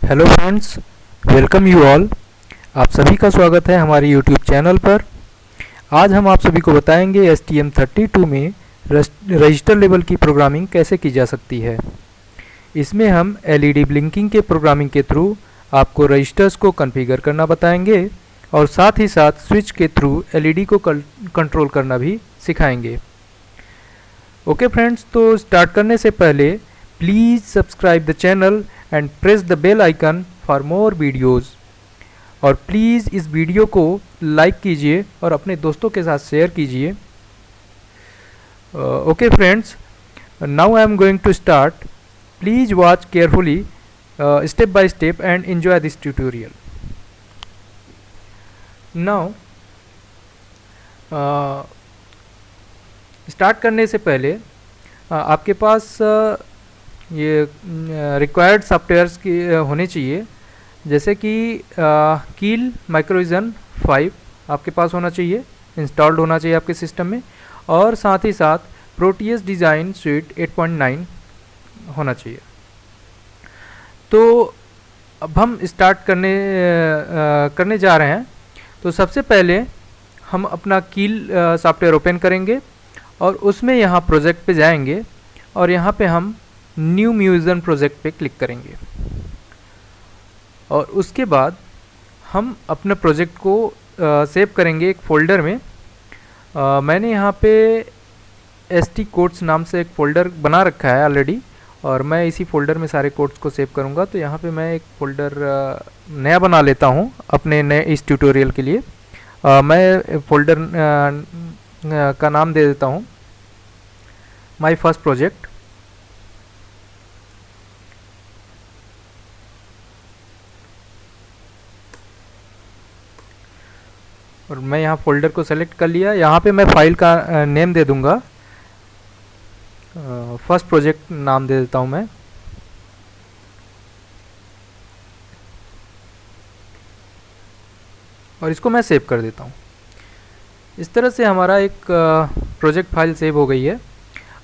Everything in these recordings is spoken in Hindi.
Hello friends, welcome you all. आप सभी का स्वागत है हमारे यूट्यूब चैनल पर। आज हम आप सभी को बताएंगे STM32 में रजिस्टर लेवल की प्रोग्रामिंग कैसे की जा सकती है। इसमें हम LED ब्लिंकिंग के प्रोग्रामिंग के थ्रू आपको रजिस्टर्स को कॉन्फ़िगर करना बताएंगे और साथ ही साथ स्विच के थ्रू LED को कंट्रोल करना भी सिखाएंगे। ओके फ्रेंड्स, तो स्टार्ट करने से पहले please subscribe the channel and press the bell icon for more videos. और प्लीज़ इस वीडियो को लाइक कीजिए और अपने दोस्तों के साथ शेयर कीजिए। Okay friends, now I am going to start. Please watch carefully step by step and enjoy this tutorial. Now start करने से पहले आपके पास ये रिक्वायर्ड सॉफ्टवेयर्स की होने चाहिए, जैसे कि कील माइक्रोविजन 5 आपके पास होना चाहिए, इंस्टॉल्ड होना चाहिए आपके सिस्टम में, और साथ ही साथ प्रोटियस डिज़ाइन सूट 8.9 होना चाहिए। तो अब हम स्टार्ट करने जा रहे हैं। तो सबसे पहले हम अपना कील सॉफ्टवेयर ओपन करेंगे और उसमें यहाँ प्रोजेक्ट पे जाएंगे और यहाँ पे हम न्यू म्यूजियम प्रोजेक्ट पे क्लिक करेंगे और उसके बाद हम अपने प्रोजेक्ट को सेव करेंगे एक फ़ोल्डर में। मैंने यहाँ पे ST कोड्स नाम से एक फ़ोल्डर बना रखा है ऑलरेडी, और मैं इसी फ़ोल्डर में सारे कोड्स को सेव करूँगा। तो यहाँ पे मैं एक फ़ोल्डर नया बना लेता हूँ अपने नए इस ट्यूटोरियल के लिए। मैं फ़ोल्डर का नाम दे देता हूँ माय फर्स्ट प्रोजेक्ट। और मैं यहाँ फ़ोल्डर को सेलेक्ट कर लिया। यहाँ पे मैं फाइल का नेम दे दूँगा, फर्स्ट प्रोजेक्ट नाम दे देता हूँ मैं। और इसको मैं सेव कर देता हूँ। इस तरह से हमारा एक प्रोजेक्ट फाइल सेव हो गई है।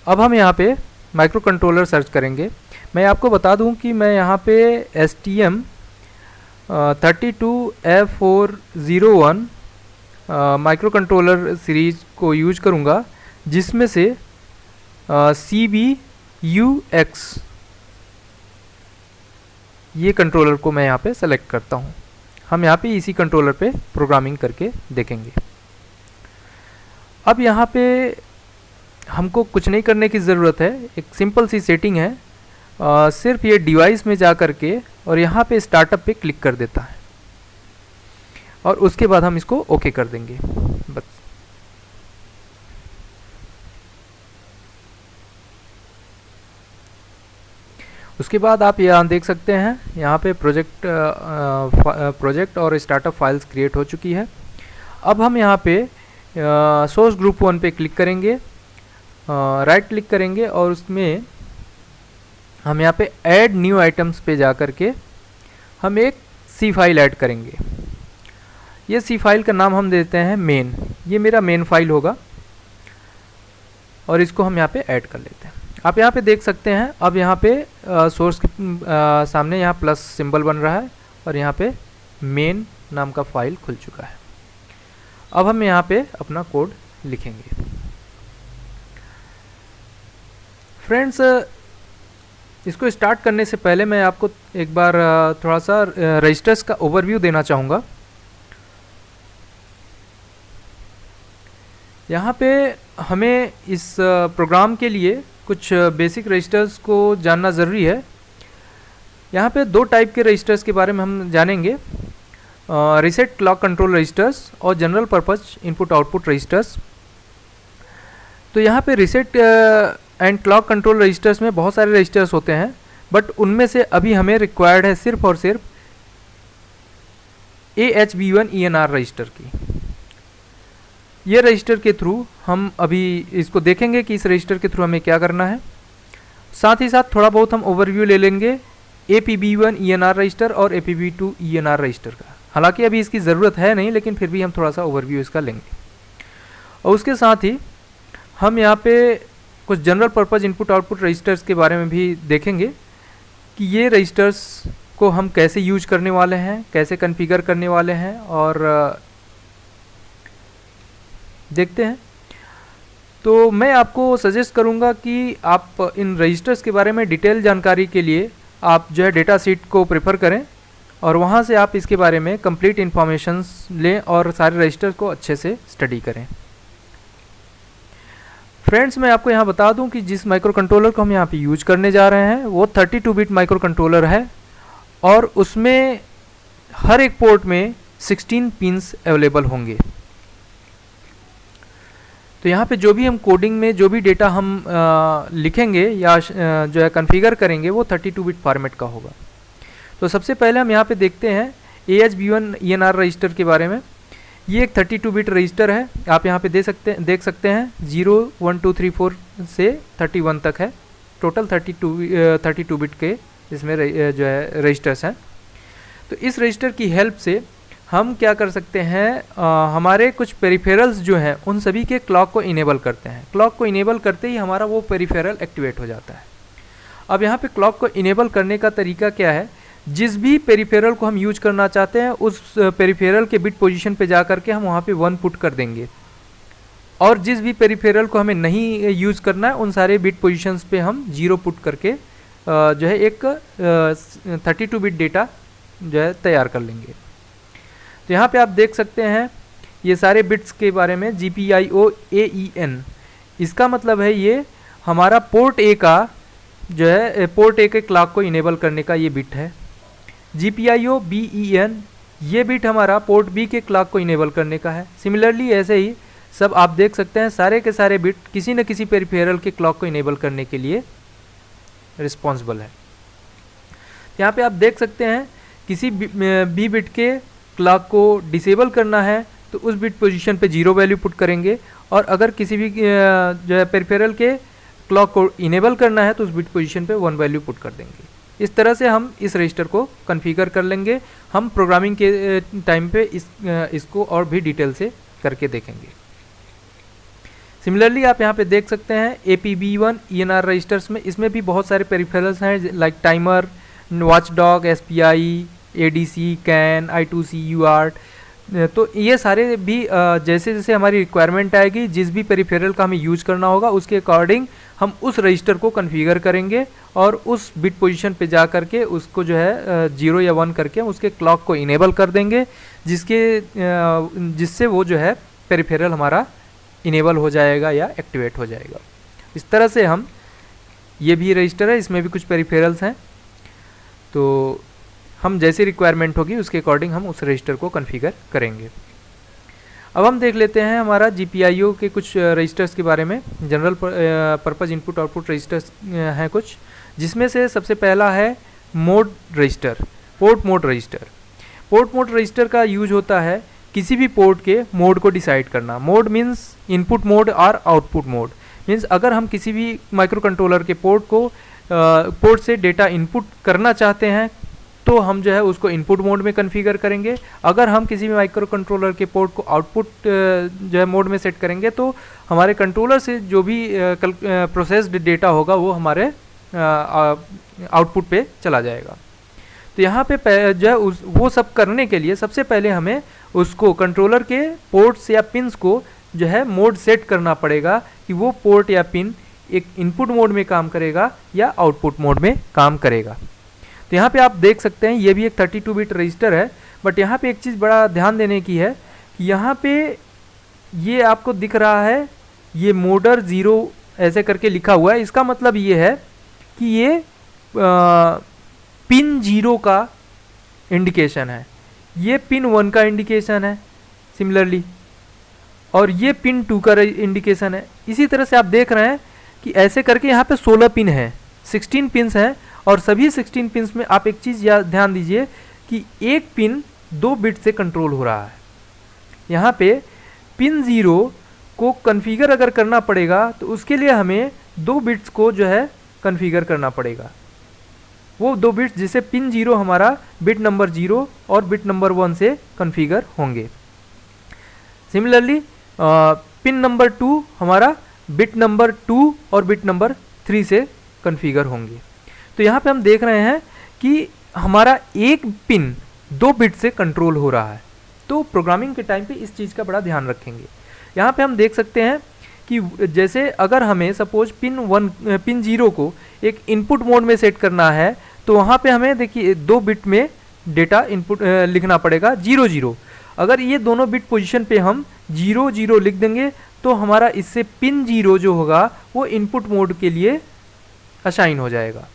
अब हम यहाँ पे माइक्रो कंट्रोलर सर्च करेंगे। मैं आपको बता दूँ कि मैं यहाँ पे STM32F401 माइक्रो कंट्रोलर सीरीज को यूज करूँगा, जिसमें से CBUX ये कंट्रोलर को मैं यहाँ पे सेलेक्ट करता हूँ। हम यहाँ पे इसी कंट्रोलर पे प्रोग्रामिंग करके देखेंगे। अब यहाँ पे हमको कुछ नहीं करने की ज़रूरत है, एक सिंपल सी सेटिंग है। सिर्फ ये डिवाइस में जा कर के और यहाँ पे स्टार्टअप पे क्लिक कर देता है और उसके बाद हम इसको ओके कर देंगे बस। उसके बाद आप यहाँ देख सकते हैं, यहाँ पे प्रोजेक्ट और स्टार्टअप फाइल्स क्रिएट हो चुकी है। अब हम यहाँ पे सोर्स ग्रुप 1 पे क्लिक करेंगे, राइट क्लिक करेंगे और उसमें हम यहाँ पे ऐड न्यू आइटम्स पे जा कर के हम एक C फाइल ऐड करेंगे। ये C फाइल का नाम हम देते हैं मेन। ये मेरा मेन फाइल होगा और इसको हम यहाँ पे ऐड कर लेते हैं। आप यहाँ पे देख सकते हैं, अब यहाँ पे सोर्स के सामने यहाँ प्लस सिंबल बन रहा है और यहाँ पे मेन नाम का फाइल खुल चुका है। अब हम यहाँ पे अपना कोड लिखेंगे। फ्रेंड्स, इसको स्टार्ट करने से पहले मैं आपको एक बार थोड़ा सा रजिस्टर्स का ओवरव्यू देना चाहूँगा। यहाँ पे हमें इस प्रोग्राम के लिए कुछ बेसिक रजिस्टर्स को जानना ज़रूरी है। यहाँ पे दो टाइप के रजिस्टर्स के बारे में हम जानेंगे, रीसेट क्लॉक कंट्रोल रजिस्टर्स और general purpose input output registers. तो यहाँ पे reset and clock control registers में बहुत सारे रजिस्टर्स होते हैं, बट उनमें से अभी हमें रिक्वायर्ड है सिर्फ और सिर्फ AHB1 ENR रजिस्टर की। ये रजिस्टर के थ्रू हम अभी इसको देखेंगे कि इस रजिस्टर के थ्रू हमें क्या करना है। साथ ही साथ थोड़ा बहुत हम ओवरव्यू ले लेंगे APB1 ENR रजिस्टर और APB2 ENR रजिस्टर का। हालांकि अभी इसकी ज़रूरत है नहीं, लेकिन फिर भी हम थोड़ा सा ओवरव्यू इसका लेंगे। और उसके साथ ही हम यहाँ पे कुछ general purpose input output registers के बारे में भी देखेंगे कि ये रजिस्टर्स को हम कैसे यूज करने वाले हैं, कैसे कॉन्फ़िगर करने वाले हैं और देखते हैं। तो मैं आपको सजेस्ट करूंगा कि आप इन रजिस्टर्स के बारे में डिटेल जानकारी के लिए आप जो है डेटा शीट को प्रेफर करें और वहाँ से आप इसके बारे में कंप्लीट इन्फॉर्मेशंस लें और सारे रजिस्टर को अच्छे से स्टडी करें। फ्रेंड्स, मैं आपको यहाँ बता दूं कि जिस माइक्रो कंट्रोलर को हम यहाँ पे यूज करने जा रहे हैं वो 32 बिट माइक्रो कंट्रोलर है और उसमें हर एक पोर्ट में 16 पिन्स अवेलेबल होंगे। तो यहाँ पे जो भी हम कोडिंग में जो भी डेटा हम लिखेंगे या जो है कॉन्फ़िगर करेंगे वो 32 बिट फॉर्मेट का होगा। तो सबसे पहले हम यहाँ पे देखते हैं AHB1 ENR रजिस्टर के बारे में। ये एक 32 बिट रजिस्टर है। आप यहाँ पे देख सकते हैं 0 1 2 3 4 से 31 तक है। टोटल 32 बिट के इसमें जो है रजिस्टर्स हैं। तो इस रजिस्टर की हेल्प से हम क्या कर सकते हैं, हमारे कुछ पेरिफेरल्स जो हैं उन सभी के क्लॉक को इनेबल करते हैं। क्लॉक को इनेबल करते ही हमारा वो पेरिफेरल एक्टिवेट हो जाता है। अब यहाँ पे क्लॉक को इनेबल करने का तरीका क्या है, जिस भी पेरिफेरल को हम यूज करना चाहते हैं उस पेरिफेरल के बिट पोजीशन पे जा करके हम वहाँ पे 1 पुट कर देंगे और जिस भी पेरिफेरल को हमें नहीं यूज करना है उन सारे बिट पोजीशंस पे हम 0 पुट करके जो है एक 32 बिट डेटा जो है तैयार कर लेंगे। तो यहाँ पे आप देख सकते हैं ये सारे बिट्स के बारे में GPIO AEN, इसका मतलब है ये हमारा पोर्ट A का जो है पोर्ट A के क्लॉक को इनेबल करने का ये बिट है। GPIO BEN, ये बिट हमारा पोर्ट B के क्लॉक को इनेबल करने का है। सिमिलरली ऐसे ही सब आप देख सकते हैं सारे के सारे बिट किसी न किसी पेरिफेरल के क्लॉक को इनेबल करने के लिए रिस्पॉन्सिबल है। यहाँ पे आप देख सकते हैं किसी B बिट के क्लॉक को डिसेबल करना है तो उस बिट पोजीशन पे 0 वैल्यू पुट करेंगे और अगर किसी भी जो है पेरिफेरल के क्लॉक को इनेबल करना है तो उस बिट पोजीशन पे 1 वैल्यू पुट कर देंगे। इस तरह से हम इस रजिस्टर को कॉन्फ़िगर कर लेंगे। हम प्रोग्रामिंग के टाइम पे इसको और भी डिटेल से करके देखेंगे। सिमिलरली आप यहाँ पे देख सकते हैं APB1 ENR रजिस्टर्स में, इसमें भी बहुत सारे पेरिफेरल्स हैं like timer, watchdog, SPI, ADC, CAN, I2C, UART। तो ये सारे भी जैसे जैसे हमारी रिक्वायरमेंट आएगी, जिस भी पेरिफेरल का हमें यूज करना होगा उसके अकॉर्डिंग हम उस रजिस्टर को कॉन्फ़िगर करेंगे और उस बिट पोजीशन पे जा करके उसको जो है 0 या 1 करके उसके क्लॉक को इनेबल कर देंगे, जिससे वो जो है पेरिफेरल हमारा इनेबल हो जाएगा या एक्टिवेट हो जाएगा। इस तरह से हम, ये भी रजिस्टर है, इसमें भी कुछ पेरिफेरल्स हैं, तो हम जैसी रिक्वायरमेंट होगी उसके अकॉर्डिंग हम उस रजिस्टर को कॉन्फ़िगर करेंगे। अब हम देख लेते हैं हमारा GPIO के कुछ रजिस्टर्स के बारे में। General purpose input output registers हैं कुछ, जिसमें से सबसे पहला है mode register, port mode register. Port mode register का यूज होता है किसी भी पोर्ट के मोड को डिसाइड करना। मोड मीन्स इनपुट मोड और आउटपुट मोड मीन्स अगर हम किसी भी माइक्रो कंट्रोलर के पोर्ट से डेटा इनपुट करना चाहते हैं तो हम जो है उसको इनपुट मोड में कॉन्फ़िगर करेंगे। अगर हम किसी भी माइक्रो कंट्रोलर के पोर्ट को आउटपुट जो है मोड में सेट करेंगे तो हमारे कंट्रोलर से जो भी प्रोसेस्ड डेटा होगा वो हमारे आउटपुट पे चला जाएगा। तो यहाँ पे जो है वो सब करने के लिए सबसे पहले हमें उसको कंट्रोलर के पोर्ट्स या पिन्स को जो है मोड सेट करना पड़ेगा कि वो पोर्ट या पिन एक इनपुट मोड में काम करेगा या आउटपुट मोड में काम करेगा। तो यहाँ पे आप देख सकते हैं ये भी एक 32 बिट रजिस्टर है, बट यहाँ पे एक चीज़ बड़ा ध्यान देने की है कि यहाँ पे ये आपको दिख रहा है ये मोडर 0 ऐसे करके लिखा हुआ है। इसका मतलब ये है कि ये पिन 0 का इंडिकेशन है, ये पिन 1 का इंडिकेशन है सिमिलरली, और ये पिन 2 का इंडिकेशन है। इसी तरह से आप देख रहे हैं कि ऐसे करके यहाँ पे 16 पिन है, 16 पिन्स हैं और सभी 16 पिन्स में आप एक चीज़ ध्यान दीजिए कि एक पिन 2 बिट से कंट्रोल हो रहा है। यहाँ पे पिन 0 को कॉन्फ़िगर अगर करना पड़ेगा तो उसके लिए हमें 2 बिट्स को जो है कॉन्फ़िगर करना पड़ेगा। वो 2 बिट्स जिसे पिन 0 हमारा बिट नंबर 0 और बिट नंबर 1 से कॉन्फ़िगर होंगे। सिमिलरली पिन नंबर 2 हमारा बिट नंबर 2 और बिट नंबर 3 से कॉन्फ़िगर होंगे। तो यहाँ पे हम देख रहे हैं कि हमारा एक पिन 2 बिट से कंट्रोल हो रहा है। तो प्रोग्रामिंग के टाइम पे इस चीज़ का बड़ा ध्यान रखेंगे। यहाँ पे हम देख सकते हैं कि जैसे अगर हमें सपोज पिन 0 को एक इनपुट मोड में सेट करना है, तो वहाँ पे हमें देखिए 2 बिट में डेटा इनपुट लिखना पड़ेगा 0 0। अगर ये दोनों बिट पोजीशन पे हम 0 0 लिख देंगे तो हमारा इससे पिन 0 जो होगा वो इनपुट मोड के लिए असाइन हो जाएगा।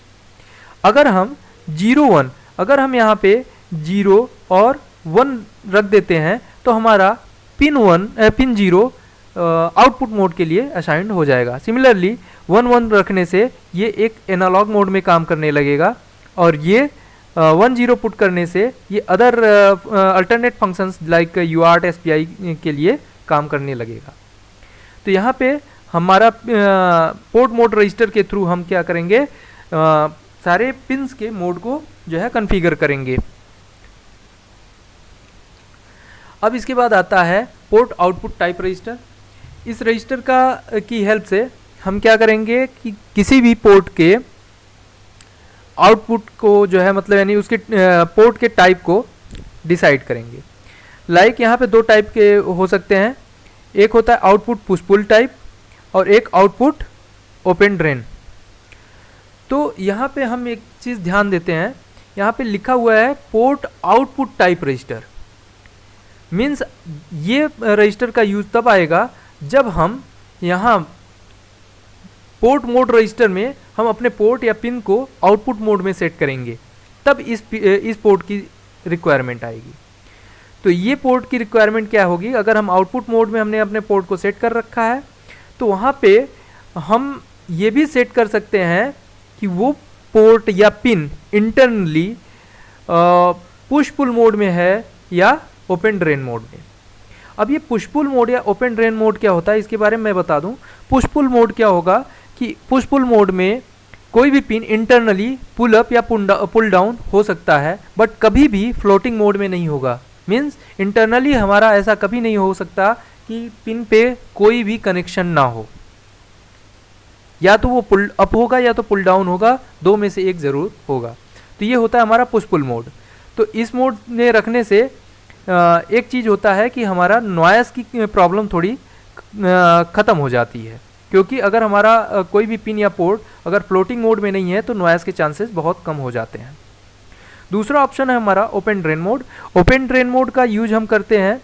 अगर हम 0 1, अगर हम यहाँ पे 0 और 1 रख देते हैं तो हमारा पिन 0 आउटपुट मोड के लिए असाइंड हो जाएगा। सिमिलरली 1 1 रखने से ये एक एनालॉग मोड में काम करने लगेगा और ये 1 0 पुट करने से ये other alternate functions like UART SPI के लिए काम करने लगेगा। तो यहाँ पे हमारा पोर्ट मोड रजिस्टर के थ्रू हम क्या करेंगे, सारे पिन्स के मोड को जो है कॉन्फ़िगर करेंगे। अब इसके बाद आता है पोर्ट आउटपुट टाइप रजिस्टर। इस रजिस्टर की हेल्प से हम क्या करेंगे कि किसी भी पोर्ट के आउटपुट को जो है मतलब यानी उसके पोर्ट के टाइप को डिसाइड करेंगे। लाइक यहाँ पे 2 टाइप के हो सकते हैं, एक होता है आउटपुट पुश पुल टाइप और एक आउटपुट ओपन ड्रेन। तो यहाँ पे हम एक चीज़ ध्यान देते हैं, यहाँ पे लिखा हुआ है port output type register. Means ये रजिस्टर का यूज़ तब आएगा जब हम यहाँ पोर्ट मोड रजिस्टर में हम अपने पोर्ट या पिन को आउटपुट मोड में सेट करेंगे, तब इस पोर्ट की रिक्वायरमेंट आएगी। तो ये पोर्ट की रिक्वायरमेंट क्या होगी, अगर हम आउटपुट मोड में हमने अपने पोर्ट को सेट कर रखा है तो वहाँ पे हम ये भी सेट कर सकते हैं कि वो पोर्ट या pin internally push pull mode में है या ओपन ड्रेन मोड में। अब ये पुश पुल मोड या ओपन ड्रेन मोड क्या होता है इसके बारे में मैं बता दूं। पुश पुल मोड क्या होगा कि पुश पुल मोड में कोई भी पिन इंटरनली पुल अप या पुल डाउन हो सकता है, बट कभी भी फ्लोटिंग मोड में नहीं होगा। मीन्स इंटरनली हमारा ऐसा कभी नहीं हो सकता कि पिन पे कोई भी कनेक्शन ना हो, या तो वो पुल अप होगा या तो पुल डाउन होगा, 2 में से एक ज़रूर होगा। तो ये होता है हमारा पुश पुल मोड। तो इस मोड में रखने से एक चीज़ होता है कि हमारा नॉइस की प्रॉब्लम थोड़ी ख़त्म हो जाती है, क्योंकि अगर हमारा कोई भी पिन या पोर्ट अगर फ्लोटिंग मोड में नहीं है तो नॉइस के चांसेस बहुत कम हो जाते हैं। दूसरा ऑप्शन है हमारा open drain mode. Open drain mode का यूज हम करते हैं,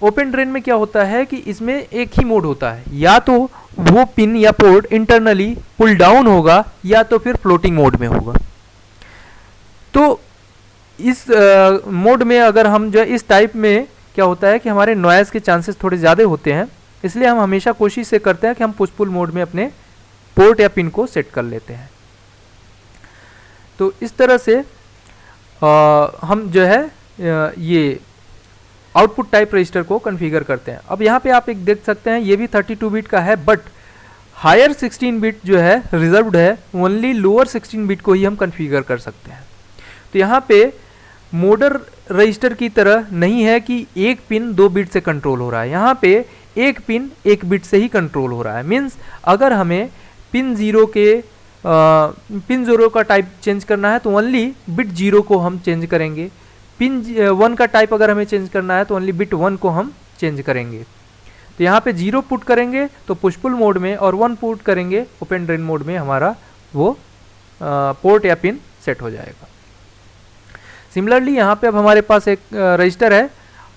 ओपन ड्रेन में क्या होता है कि इसमें एक ही मोड होता है, या तो वो पिन या पोर्ट इंटरनली पुल डाउन होगा या तो फिर फ्लोटिंग मोड में होगा। तो इस मोड में अगर हम जो इस टाइप में क्या होता है कि हमारे नॉइस के चांसेस थोड़े ज़्यादा होते हैं, इसलिए हम हमेशा कोशिश से करते हैं कि हम पुश पुल मोड में अपने पोर्ट या पिन को सेट कर लेते हैं। तो इस तरह से हम जो है ये आउटपुट टाइप रजिस्टर को कॉन्फ़िगर करते हैं। अब यहाँ पे आप एक देख सकते हैं ये भी 32 बिट का है, बट हायर 16 बिट जो है रिजर्व्ड है, ओनली लोअर 16 बिट को ही हम कॉन्फ़िगर कर सकते हैं। तो यहाँ पे मोडर रजिस्टर की तरह नहीं है कि एक पिन 2 बिट से कंट्रोल हो रहा है, यहाँ पे एक पिन 1 बिट से ही कंट्रोल हो रहा है। मीन्स अगर हमें पिन 0 का टाइप चेंज करना है तो ओनली बिट 0 को हम चेंज करेंगे। पिन 1 का टाइप अगर हमें चेंज करना है तो ओनली बिट 1 को हम चेंज करेंगे। तो यहाँ पे 0 पुट करेंगे तो पुश पुल मोड में, और 1 पुट करेंगे ओपन ड्रेन मोड में, हमारा वो पोर्ट या पिन सेट हो जाएगा। सिमिलरली यहाँ पे अब हमारे पास एक रजिस्टर है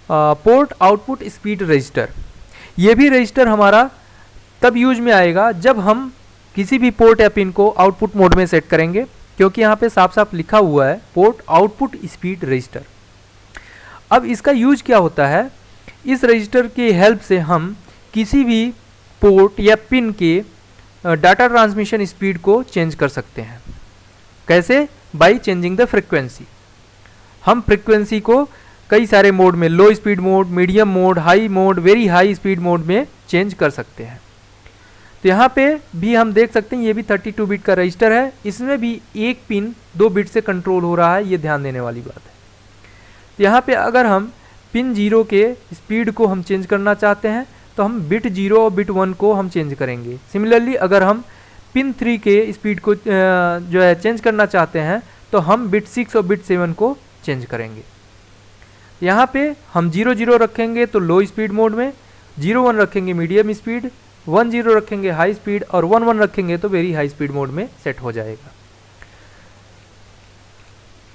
पोर्ट आउटपुट स्पीड रजिस्टर। ये भी रजिस्टर हमारा तब यूज में आएगा जब हम किसी भी पोर्ट या पिन को आउटपुट मोड में सेट करेंगे, क्योंकि यहाँ पे साफ साफ लिखा हुआ है पोर्ट आउटपुट स्पीड रजिस्टर। अब इसका यूज क्या होता है, इस रजिस्टर की हेल्प से हम किसी भी पोर्ट या पिन के डाटा ट्रांसमिशन स्पीड को चेंज कर सकते हैं। कैसे? By changing the frequency. हम फ्रीक्वेंसी को कई सारे मोड में, लो speed mode, medium mode, high mode, very high speed mode में चेंज कर सकते हैं। तो यहाँ पे भी हम देख सकते हैं ये भी 32 बिट का रजिस्टर है, इसमें भी एक पिन 2 बिट से कंट्रोल हो रहा है, ये ध्यान देने वाली बात है। तो यहाँ पे अगर हम पिन 0 के स्पीड को हम चेंज करना चाहते हैं तो हम बिट 0 और बिट 1 को हम चेंज करेंगे। सिमिलरली अगर हम पिन 3 के स्पीड को जो है चेंज करना चाहते हैं तो हम बिट 6 और बिट 7 को चेंज करेंगे। यहाँ पे हम 0 0 रखेंगे तो लो स्पीड मोड में, 0 1 रखेंगे मीडियम स्पीड, 1 0 रखेंगे हाई स्पीड और 1 1 रखेंगे तो वेरी हाई स्पीड मोड में सेट हो जाएगा।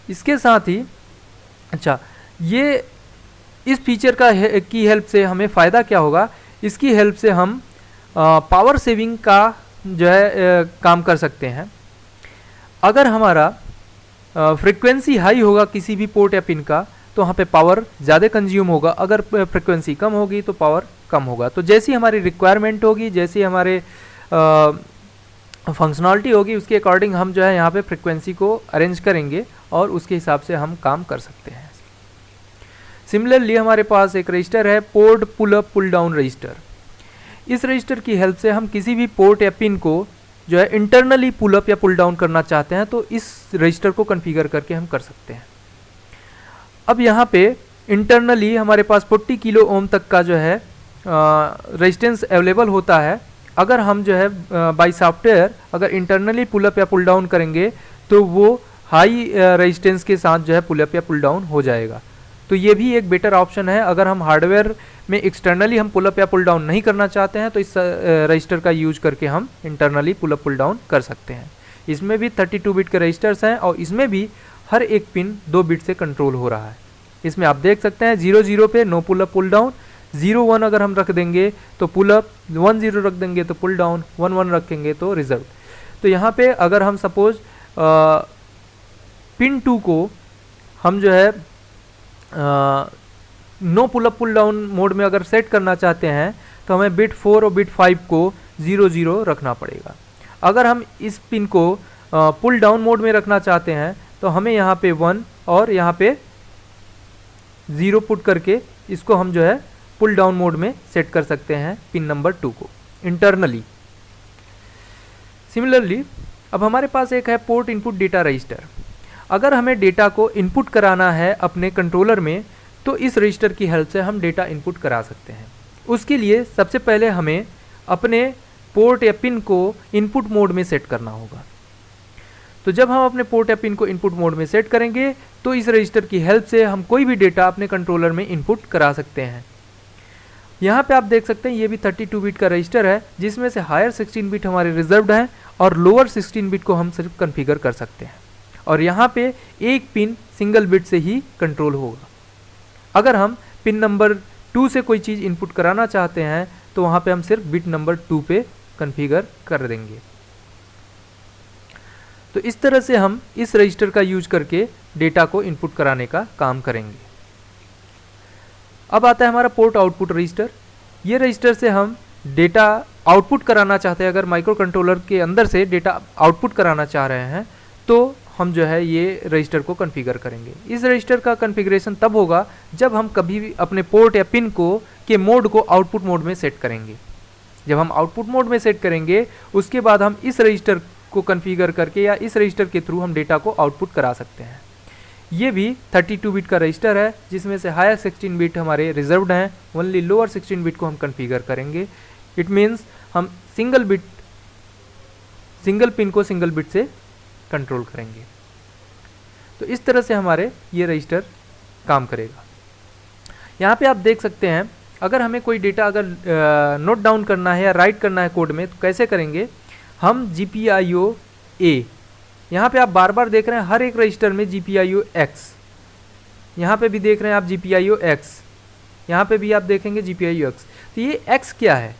इसके साथ ही अच्छा, ये इस फीचर की हेल्प से हमें फ़ायदा क्या होगा, इसकी हेल्प से हम पावर सेविंग का जो है काम कर सकते हैं। अगर हमारा फ्रीक्वेंसी हाई होगा किसी भी पोर्ट या पिन का तो वहाँ पे पावर ज़्यादा कंज्यूम होगा, अगर फ्रीक्वेंसी कम होगी तो पावर कम होगा। तो जैसी हमारी रिक्वायरमेंट होगी, जैसी हमारे फंक्शनलिटी होगी, उसके अकॉर्डिंग हम जो है यहाँ पे फ्रीक्वेंसी को अरेंज करेंगे और उसके हिसाब से हम काम कर सकते हैं। सिमिलरली हमारे पास एक रजिस्टर है port pull up pull down register. इस रजिस्टर की हेल्प से हम किसी भी पोर्ट या पिन को जो है इंटरनली पुल अप या पुल डाउन करना चाहते हैं तो इस रजिस्टर को कॉन्फ़िगर करके हम कर सकते हैं। अब यहाँ पे इंटरनली हमारे पास 40 किलो ओम तक का जो है रेजिस्टेंस अवेलेबल होता है। अगर हम जो है बाय सॉफ्टवेयर अगर इंटरनली पुल अप या पुल डाउन करेंगे तो वो हाई रेजिस्टेंस के साथ जो है पुल अप या पुल डाउन हो जाएगा। तो ये भी एक बेटर ऑप्शन है। अगर हम हार्डवेयर में एक्सटर्नली हम पुल अप या पुल डाउन नहीं करना चाहते हैं तो इस रजिस्टर का यूज करके हम internally pull up pull down कर सकते हैं। इसमें भी 32 बिट के रजिस्टर्स हैं और इसमें भी हर एक पिन 2 बिट से कंट्रोल हो रहा है। इसमें आप देख सकते हैं 0 0 पे no pull up pull down, 0 1 अगर हम रख देंगे तो पुल अप, 1 0 रख देंगे तो पुल डाउन, 1 1 रखेंगे तो रिजर्व। तो यहाँ पे अगर हम सपोज पिन 2 को हम जो है no pull up pull down mode में अगर सेट करना चाहते हैं तो हमें बिट 4 और बिट 5 को 0 0 रखना पड़ेगा। अगर हम इस पिन को पुल डाउन मोड में रखना चाहते हैं तो हमें यहाँ पे 1 और यहाँ पे 0 पुट करके इसको हम जो है पुल डाउन मोड में सेट कर सकते हैं पिन नंबर 2 को इंटरनली। सिमिलरली अब हमारे पास एक है पोर्ट इनपुट डेटा रजिस्टर। अगर हमें डेटा को इनपुट कराना है अपने कंट्रोलर में तो इस रजिस्टर की हेल्प से हम डेटा इनपुट करा सकते हैं। उसके लिए सबसे पहले हमें अपने पोर्ट या पिन को इनपुट मोड में सेट करना होगा। तो जब हम अपने पोर्ट या पिन को इनपुट मोड में सेट करेंगे तो इस रजिस्टर की हेल्प से हम कोई भी डेटा अपने कंट्रोलर में इनपुट करा सकते हैं। यहाँ पे आप देख सकते हैं ये भी 32 बिट का रजिस्टर है जिसमें से हायर 16 बिट हमारे रिजर्व्ड हैं और लोअर 16 बिट को हम सिर्फ कॉन्फ़िगर कर सकते हैं। और यहाँ पे एक पिन सिंगल बिट से ही कंट्रोल होगा। अगर हम पिन नंबर 2 से कोई चीज़ इनपुट कराना चाहते हैं तो वहाँ पे हम सिर्फ बिट नंबर 2 पे कॉन्फ़िगर कर देंगे। तो इस तरह से हम इस रजिस्टर का यूज करके डेटा को इनपुट कराने का काम करेंगे। अब आता है हमारा पोर्ट आउटपुट रजिस्टर। ये रजिस्टर से हम डेटा आउटपुट कराना चाहते हैं। अगर माइक्रो कंट्रोलर के अंदर से डेटा आउटपुट कराना चाह रहे हैं तो हम जो है ये रजिस्टर को कॉन्फ़िगर करेंगे। इस रजिस्टर का कॉन्फ़िगरेशन तब होगा जब हम कभी भी अपने पोर्ट या पिन को के मोड को आउटपुट मोड में सेट करेंगे। जब हम आउटपुट मोड में सेट करेंगे उसके बाद हम इस रजिस्टर को कॉन्फ़िगर करके या इस रजिस्टर के थ्रू हम डेटा को आउटपुट करा सकते हैं। ये भी 32 बिट का रजिस्टर है जिसमें से हायर 16 बिट हमारे रिजर्व्ड हैं, ओनली लोअर 16 बिट को हम कॉन्फ़िगर करेंगे। इट मीन्स हम सिंगल पिन को सिंगल बिट से कंट्रोल करेंगे। तो इस तरह से हमारे ये रजिस्टर काम करेगा। यहाँ पे आप देख सकते हैं अगर हमें कोई डेटा अगर नोट डाउन करना है या राइट करना है कोड में तो कैसे करेंगे। हम GPIO A, यहाँ पे आप बार बार देख रहे हैं हर एक रजिस्टर में GPIO X, यहाँ पे भी देख रहे हैं आप GPIO X, यहाँ पे भी आप देखेंगे GPIO X। तो ये X क्या है,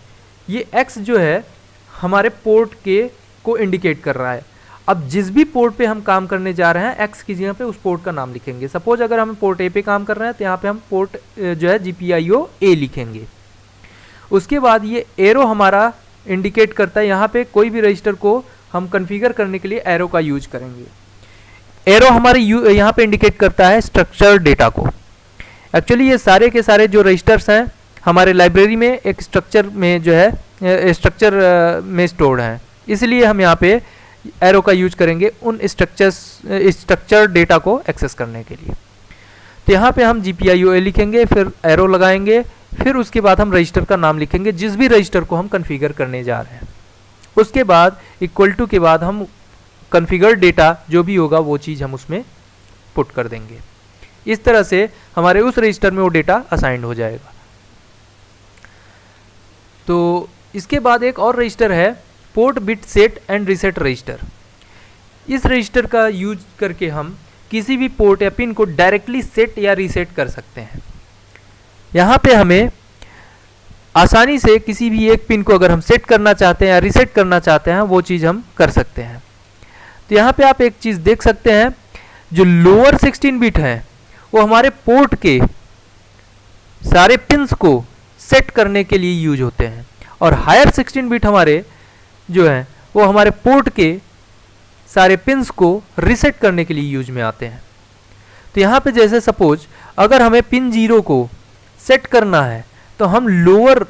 ये X जो है हमारे पोर्ट के को इंडिकेट कर रहा है। अब जिस भी पोर्ट पे हम काम करने जा रहे हैं X की जगह पे उस पोर्ट का नाम लिखेंगे। सपोज अगर हम पोर्ट A पे काम कर रहे हैं तो यहाँ पे हम पोर्ट जो है GPIO A लिखेंगे। उसके बाद ये एरो हमारा इंडिकेट करता है, यहाँ पे कोई भी रजिस्टर को हम कॉन्फ़िगर करने के लिए एरो का यूज करेंगे। एरो हमारे यहाँ पे इंडिकेट करता है स्ट्रक्चर डेटा को। एक्चुअली ये सारे के सारे जो रजिस्टर्स हैं हमारे लाइब्रेरी में एक स्ट्रक्चर में जो है स्ट्रक्चर में स्टोर्ड हैं, इसलिए हम यहाँ पे एरो का यूज करेंगे उन स्ट्रक्चर डेटा को एक्सेस करने के लिए। तो यहाँ पे हम GPIO A लिखेंगे, फिर एरो लगाएंगे, फिर उसके बाद हम रजिस्टर का नाम लिखेंगे जिस भी रजिस्टर को हम कॉन्फ़िगर करने जा रहे हैं। उसके बाद इक्वल टू के बाद हम कॉन्फ़िगर्ड डेटा जो भी होगा वो चीज़ हम उसमें पुट कर देंगे। इस तरह से हमारे उस रजिस्टर में वो डेटा असाइंड हो जाएगा। तो इसके बाद एक और रजिस्टर है port bit set and reset register. इस रजिस्टर का यूज करके हम किसी भी पोर्ट या पिन को डायरेक्टली सेट या रीसेट कर सकते हैं। यहाँ पे हमें आसानी से किसी भी एक पिन को अगर हम सेट करना चाहते हैं या रीसेट करना चाहते हैं वो चीज़ हम कर सकते हैं। तो यहाँ पे आप एक चीज़ देख सकते हैं, जो लोअर 16 बिट है वो हमारे पोर्ट के सारे पिन्स को सेट करने के लिए यूज होते हैं, और हायर 16 बिट हमारे जो है वो हमारे पोर्ट के सारे पिन्स को रीसेट करने के लिए यूज में आते हैं। तो यहाँ पे जैसे सपोज अगर हमें पिन 0 को सेट करना है तो हम लोअर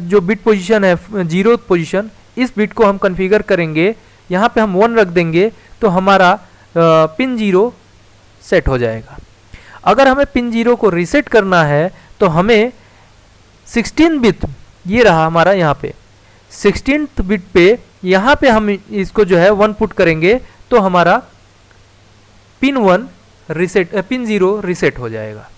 जो बिट पोजीशन है 0th पोजीशन, इस बिट को हम कॉन्फ़िगर करेंगे, यहाँ पे हम 1 रख देंगे तो हमारा पिन 0 सेट हो जाएगा। अगर हमें पिन 0 को रीसेट करना है तो हमें 16 बिट, ये रहा हमारा यहाँ पे 16th बिट पे, यहाँ पे हम इसको जो है 1 पुट करेंगे तो हमारा पिन 0 रीसेट हो जाएगा।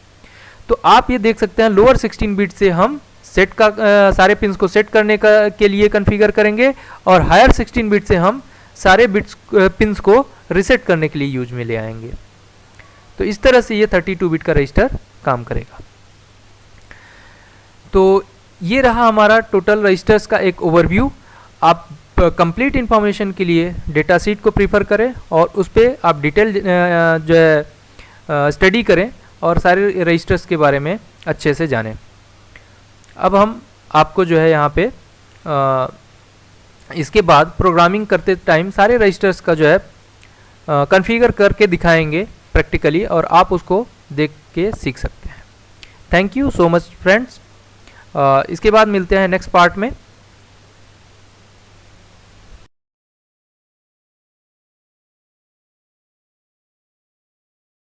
तो आप ये देख सकते हैं लोअर 16 बिट से हम सेट का सारे पिन्स को सेट करने के लिए कॉन्फ़िगर करेंगे, और हायर 16 बिट से हम सारे बिट्स पिन्स को रीसेट करने के लिए यूज में ले आएंगे। तो इस तरह से ये 32 बिट का रजिस्टर काम करेगा। तो ये रहा हमारा टोटल रजिस्टर्स का एक ओवरव्यू। आप कंप्लीट इन्फॉर्मेशन के लिए डेटा शीट को प्रीफर करें और उस पर आप डिटेल जो है स्टडी करें और सारे रजिस्टर्स के बारे में अच्छे से जानें। अब हम आपको जो है यहाँ पे इसके बाद प्रोग्रामिंग करते टाइम सारे रजिस्टर्स का जो है कॉन्फ़िगर करके दिखाएंगे प्रैक्टिकली, और आप उसको देख के सीख सकते हैं। Thank you so much friends. इसके बाद मिलते हैं नेक्स्ट पार्ट में।